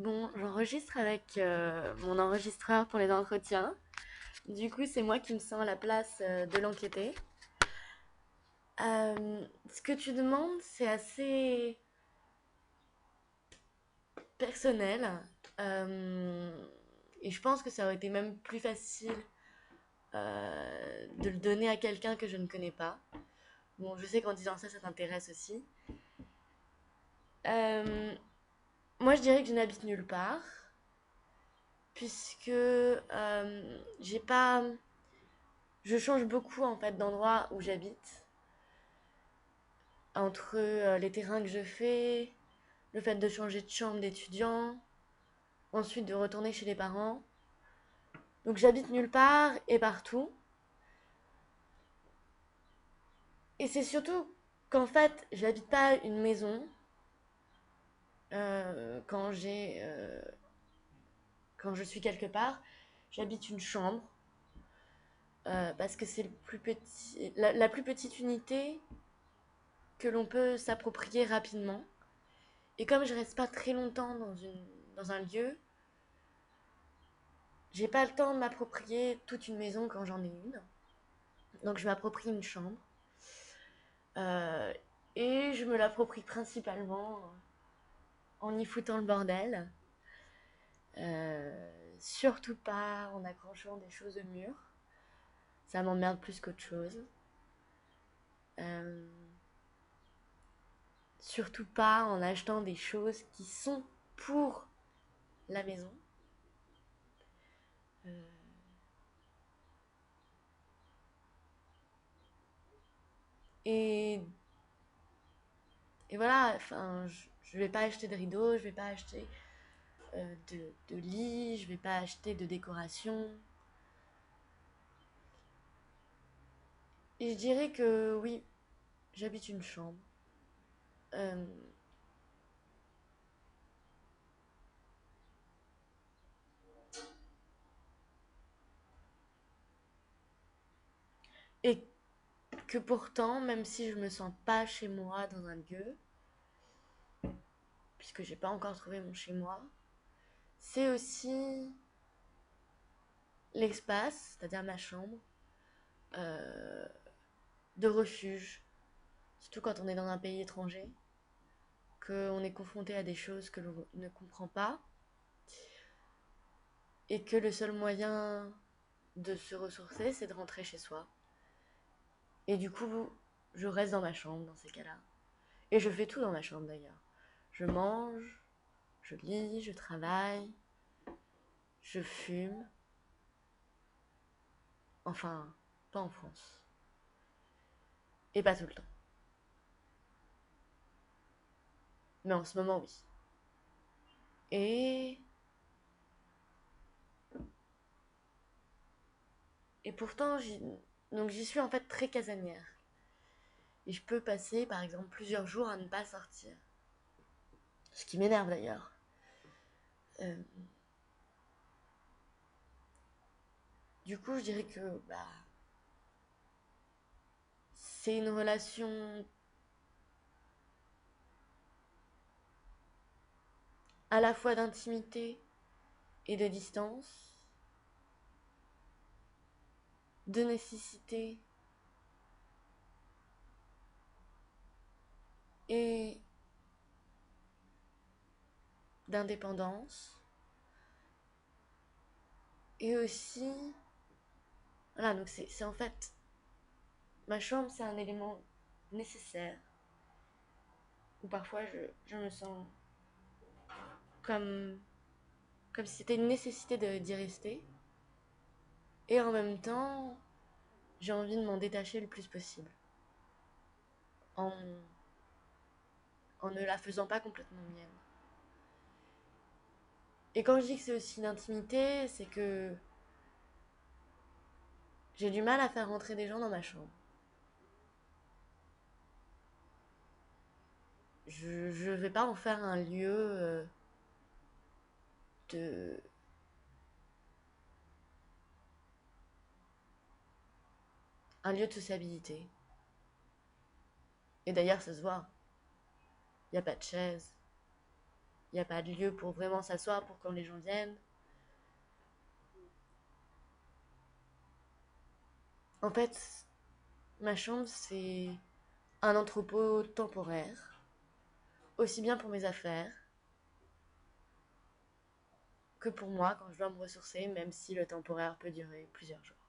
Bon, j'enregistre avec mon enregistreur pour les entretiens. Du coup, c'est moi qui me sens à la place de l'enquêter. Ce que tu demandes, c'est assez personnel. Euh, et je pense que ça aurait été même plus facile de le donner à quelqu'un que je ne connais pas. Bon, je sais qu'en disant ça, ça t'intéresse aussi. Euh, Moi, je dirais que je n'habite nulle part, puisque j'ai pas. Je change beaucoup en fait d'endroit où j'habite, entre les terrains que je fais, le fait de changer de chambre d'étudiant, ensuite de retourner chez les parents. Donc j'habite nulle part et partout. Et c'est surtout qu'en fait, j'habite pas une maison quand je suis quelque part. J'habite une chambre parce que c'est le plus petit, la plus petite unité que l'on peut s'approprier rapidement. Et comme je reste pas très longtemps dans un lieu, j'ai pas le temps de m'approprier toute une maison quand j'en ai une. Donc je m'approprie une chambre. Euh, et je me l'approprie principalement en y foutant le bordel. Surtout pas en accrochant des choses au mur. Ça m'emmerde plus qu'autre chose. Euh, Surtout pas en achetant des choses qui sont pour la maison. Euh, et, et voilà, enfin, je vais pas acheter de rideaux, je vais pas acheter de lit, je vais pas acheter de décoration. Et je dirais que oui, j'habite une chambre. Euh, et que pourtant, même si je me sens pas chez moi dans un lieu, puisque j'ai pas encore trouvé mon chez moi, c'est aussi l'espace, c'est-à-dire ma chambre, euh, de refuge. Surtout quand on est dans un pays étranger, qu'on est confronté à des choses que l'on ne comprend pas, et que le seul moyen de se ressourcer, c'est de rentrer chez soi. Et du coup, je reste dans ma chambre dans ces cas-là. Et je fais tout dans ma chambre d'ailleurs. Je mange, je lis, je travaille, je fume. Enfin, pas en France. Et pas tout le temps. Mais en ce moment, oui. Et, et pourtant, donc j'y suis en fait très casanière. Et je peux passer, par exemple, plusieurs jours à ne pas sortir. Ce qui m'énerve d'ailleurs. Euh, du coup, je dirais que bah, c'est une relation à la fois d'intimité et de distance, de nécessité et d'indépendance. Et aussi, voilà, donc c'est en fait, ma chambre, c'est un élément nécessaire, où parfois je me sens comme, comme si c'était une nécessité d'y rester. Et en même temps, j'ai envie de m'en détacher le plus possible, en, en ne la faisant pas complètement mienne. Et quand je dis que c'est aussi une intimité, c'est que j'ai du mal à faire rentrer des gens dans ma chambre. Je vais pas en faire de, un lieu de sociabilité. Et d'ailleurs, ça se voit. Il n'y a pas de chaise, Il n'y a pas de lieu pour vraiment s'asseoir pour quand les gens viennent. En fait, ma chambre, c'est un entrepôt temporaire, aussi bien pour mes affaires que pour moi quand je dois me ressourcer, même si le temporaire peut durer plusieurs jours.